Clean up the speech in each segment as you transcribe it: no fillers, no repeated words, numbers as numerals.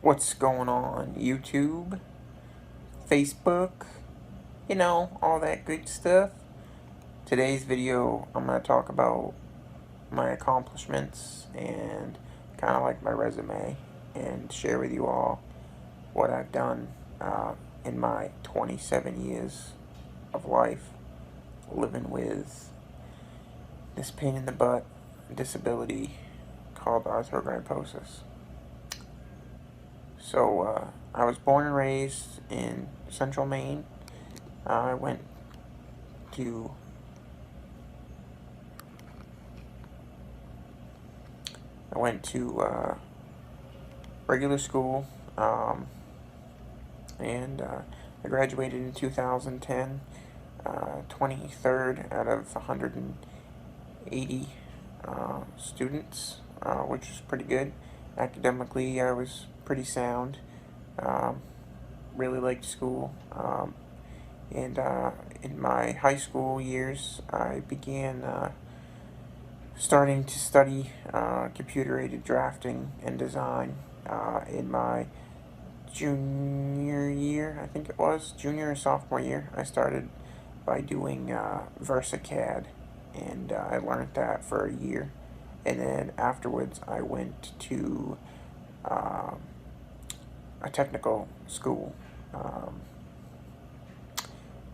What's going on YouTube, Facebook, all that good stuff. Today's video, I'm going to talk about my accomplishments and kind of like my resume and share with you all what I've done in my 27 years of life living with this pain in the butt disability called arthrogryposis. So, I was born and raised in Central Maine. I went to regular school, and I graduated in 2010, 23rd out of 180 students, which was pretty good. Academically, I was pretty sound. Really liked school. And in my high school years, I began starting to study computer-aided drafting and design in my junior year, I think it was, junior or sophomore year. I started by doing VersaCAD, and I learned that for a year. And then afterwards, I went to a technical school,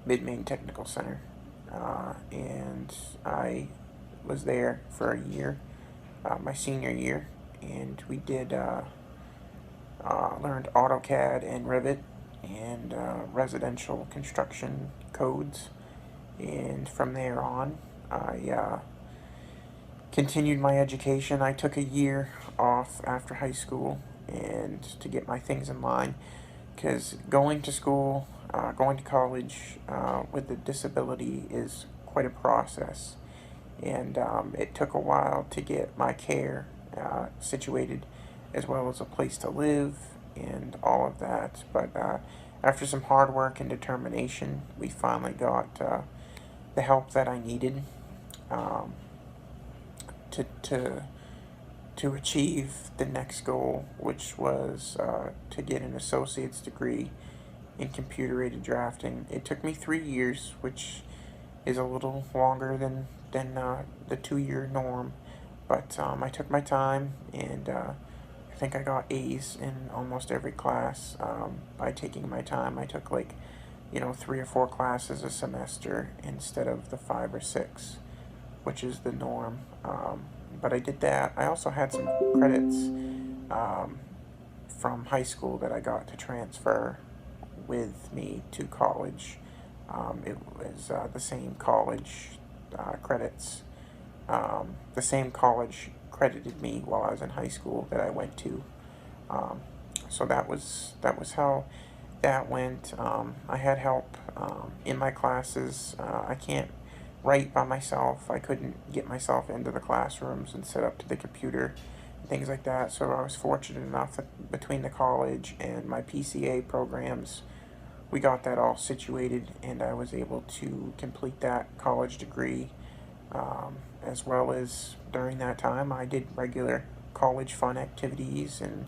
Mid-Maine Technical Center, and I was there for a year, my senior year, and we did learned AutoCAD and Revit and residential construction codes, and from there on, I continued my education. I took a year off after high school and to get my things in line, because going to school, going to college with a disability is quite a process, and it took a while to get my care situated, as well as a place to live and all of that. But after some hard work and determination, we finally got the help that I needed to achieve the next goal, which was to get an associate's degree in computer-aided drafting. It took me 3 years, which is a little longer than the 2-year norm, but I took my time, and I think I got A's in almost every class by taking my time. I took 3 or 4 classes a semester instead of the 5 or 6, which is the norm. But I did that. I also had some credits from high school that I got to transfer with me to college. It was the same college credits. The same college credited me while I was in high school that I went to. So that was how that went. I had help in my classes. I can't write by myself. I couldn't get myself into the classrooms and set up to the computer and things like that. So I was fortunate enough that between the college and my PCA programs, we got that all situated, and I was able to complete that college degree. As well as during that time, I did regular college fun activities and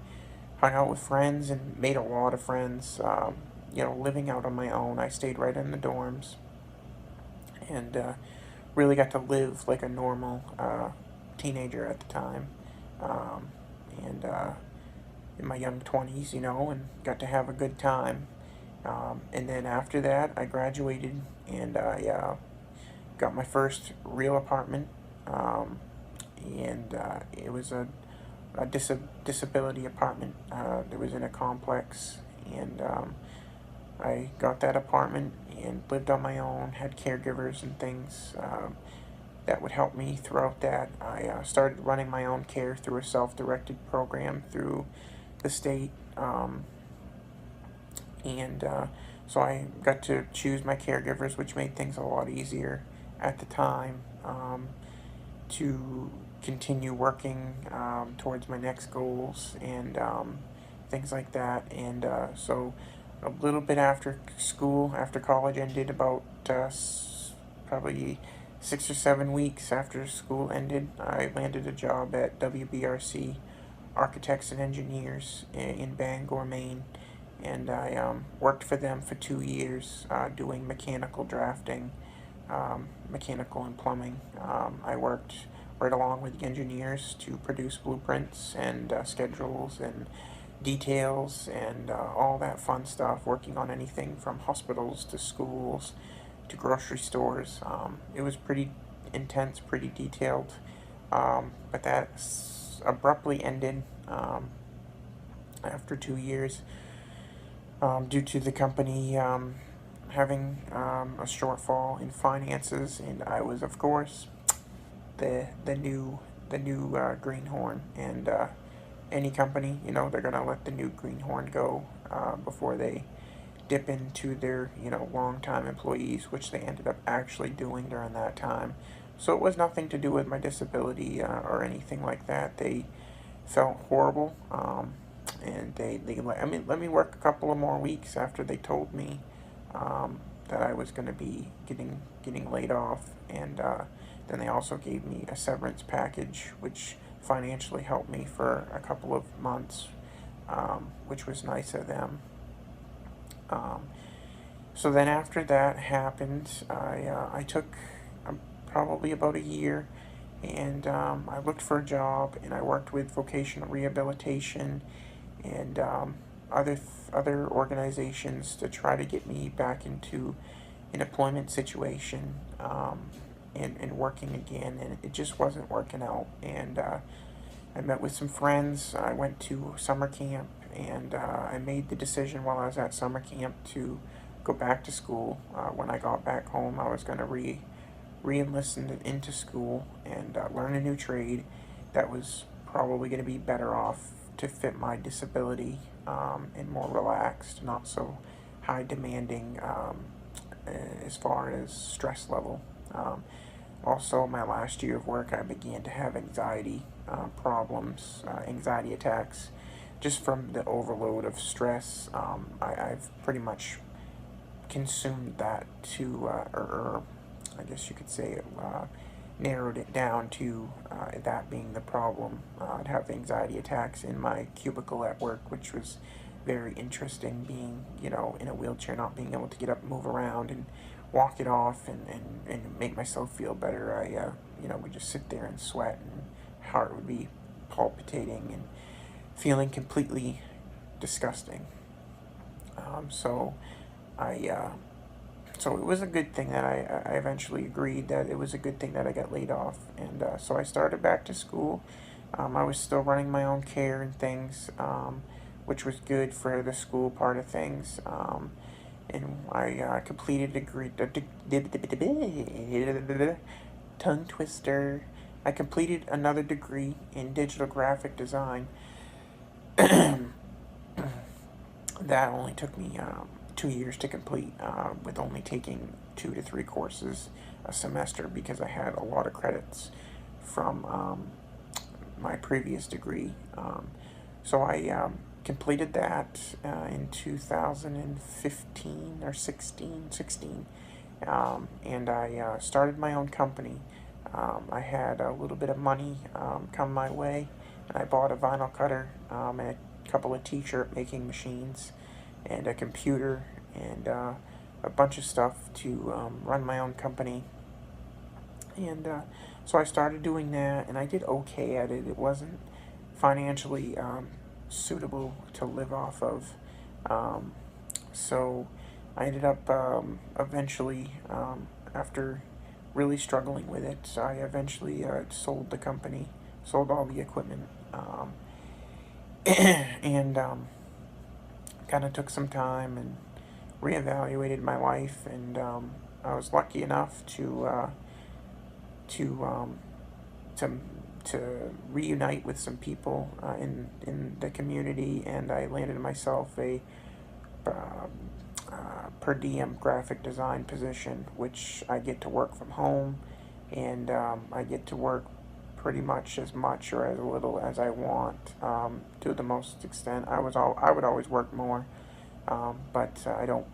hung out with friends and made a lot of friends. Living out on my own, I stayed right in the dorms, and really got to live like a normal teenager at the time, and in my young 20s, and got to have a good time. And then after that, I graduated, and I got my first real apartment, and it was a disability apartment. It was in a complex, and I got that apartment and lived on my own, had caregivers and things that would help me throughout that. I started running my own care through a self-directed program through the state, and so I got to choose my caregivers, which made things a lot easier at the time to continue working towards my next goals and things like that. And so a little bit after school, after college ended, about probably 6 or 7 weeks after school ended, I landed a job at WBRC Architects and Engineers in Bangor, Maine, and I worked for them for 2 years doing mechanical drafting, mechanical and plumbing. I worked right along with the engineers to produce blueprints and schedules and details and all that fun stuff, working on anything from hospitals to schools to grocery stores. It was pretty intense, pretty detailed, but that abruptly ended after 2 years due to the company having a shortfall in finances, and I was, of course, the new greenhorn, and any company, they're gonna let the new greenhorn go before they dip into their long-time employees, which they ended up actually doing during that time. So it was nothing to do with my disability or anything like that. They felt horrible, and they let me work a couple of more weeks after they told me that I was going to be getting laid off, and then they also gave me a severance package, which financially helped me for a couple of months, which was nice of them. Um, so then after that happened, I took probably about a year, and I looked for a job, and I worked with vocational rehabilitation and other organizations to try to get me back into an employment situation, and working again, and it just wasn't working out. And I met with some friends. I went to summer camp, and I made the decision while I was at summer camp to go back to school. When I got back home, I was going to re-enlist into school and learn a new trade that was probably going to be better off to fit my disability, and more relaxed, not so high demanding as far as stress level. Also, my last year of work, I began to have anxiety problems, anxiety attacks, just from the overload of stress. I've pretty much consumed that to, or I guess you could say, narrowed it down to that being the problem. I'd have anxiety attacks in my cubicle at work, which was very interesting, being, in a wheelchair, not being able to get up and move around and walk it off, and make myself feel better. I would just sit there and sweat, and heart would be palpitating and feeling completely disgusting. So I so it was a good thing that I eventually agreed that it was a good thing that I got laid off, and so I started back to school. I was still running my own care and things, which was good for the school part of things. And I completed a degree. Tongue twister. I completed another degree in digital graphic design. That only took me 2 years to complete, with only taking 2 to 3 courses a semester, because I had a lot of credits from my previous degree. So I completed that in 2015 or 16, and I started my own company. I had a little bit of money come my way, and I bought a vinyl cutter, and a couple of t-shirt making machines, and a computer, and a bunch of stuff to run my own company. And so I started doing that, and I did okay at it. It wasn't financially suitable to live off of. So I ended up eventually, after really struggling with it, so I eventually sold the company, sold all the equipment, and kind of took some time and reevaluated my life, and I was lucky enough to to to reunite with some people in the community, and I landed myself a um, per diem graphic design position, which I get to work from home, and I get to work pretty much or as little as I want. To the most extent, I would always work more, but I don't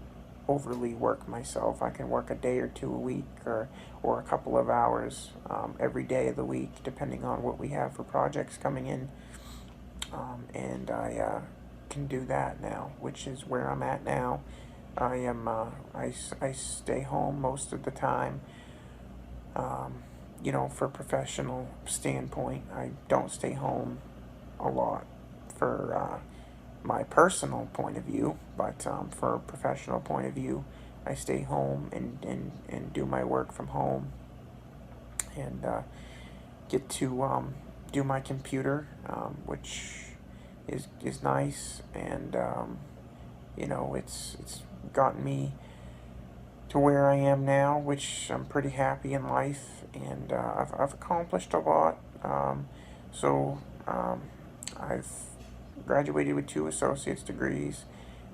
overly work myself. I can work a day or two a week, or a couple of hours every day of the week, depending on what we have for projects coming in. And I can do that now, which is where I'm at now. I stay home most of the time. For professional standpoint, I don't stay home a lot for my personal point of view, but for a professional point of view, I stay home and do my work from home, and get to do my computer, which is nice, and it's gotten me to where I am now, which I'm pretty happy in life, and I've accomplished a lot. I've graduated with 2 associate's degrees.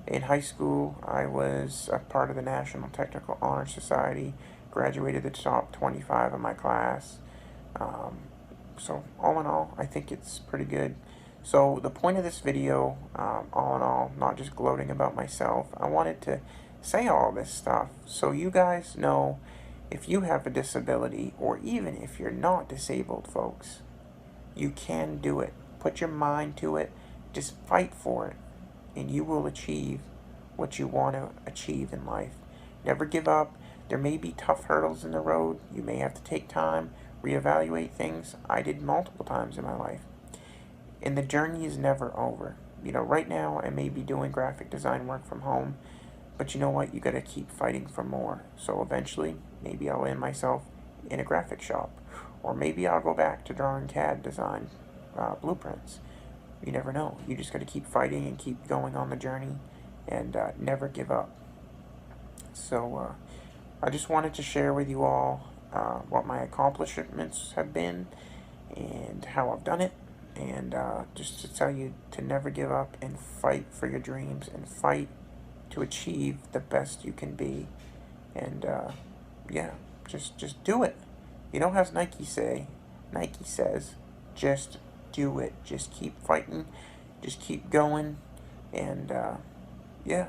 In high school, I was a part of the National Technical Honor Society, graduated the top 25 of my class. So all in all, I think it's pretty good. So the point of this video, all in all, not just gloating about myself, I wanted to say all this stuff so you guys know, if you have a disability, or even if you're not disabled, folks, you can do it. Put your mind to it, just fight for it, and you will achieve what you want to achieve in life. Never give up. There may be tough hurdles in the road. You may have to take time, reevaluate things. I did multiple times in my life. And the journey is never over. Right now I may be doing graphic design work from home, but you know what? You got to keep fighting for more. So eventually, maybe I'll land myself in a graphic shop, or maybe I'll go back to drawing CAD design blueprints. You never know. You just got to keep fighting and keep going on the journey, and never give up. So I just wanted to share with you all what my accomplishments have been and how I've done it, and just to tell you to never give up and fight for your dreams, and fight to achieve the best you can be. And yeah, just do it. As Nike says, just do it. Just keep fighting, just keep going, and yeah.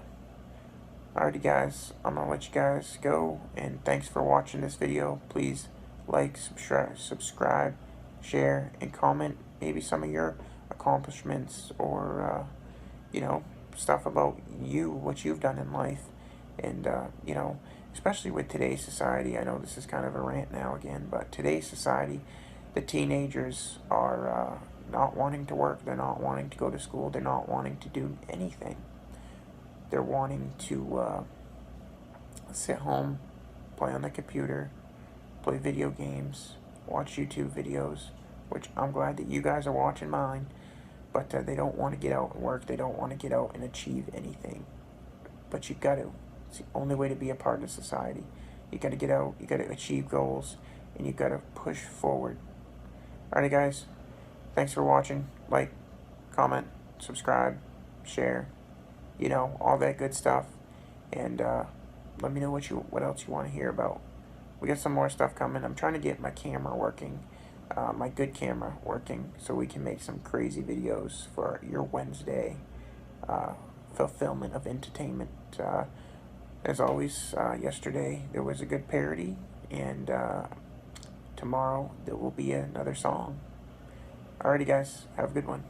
Alrighty guys, I'm gonna let you guys go, and thanks for watching this video. Please like, subscribe, share, and comment maybe some of your accomplishments, or stuff about you, what you've done in life. And especially with today's society, I know this is kind of a rant now again, but today's society, the teenagers are not wanting to work, they're not wanting to go to school, they're not wanting to do anything. They're wanting to sit home, play on the computer, play video games, watch YouTube videos, which I'm glad that you guys are watching mine, but they don't want to get out and work. They don't want to get out and achieve anything. But you got to. It's the only way to be a part of society. You got to get out, you got to achieve goals, and you got to push forward. Alrighty guys, thanks for watching. Like, comment, subscribe, share, all that good stuff. And let me know what else you want to hear about. We got some more stuff coming. I'm trying to get my camera working, my good camera working, so we can make some crazy videos for your Wednesday fulfillment of entertainment. As always, yesterday there was a good parody, and tomorrow there will be another song. Alrighty guys, have a good one.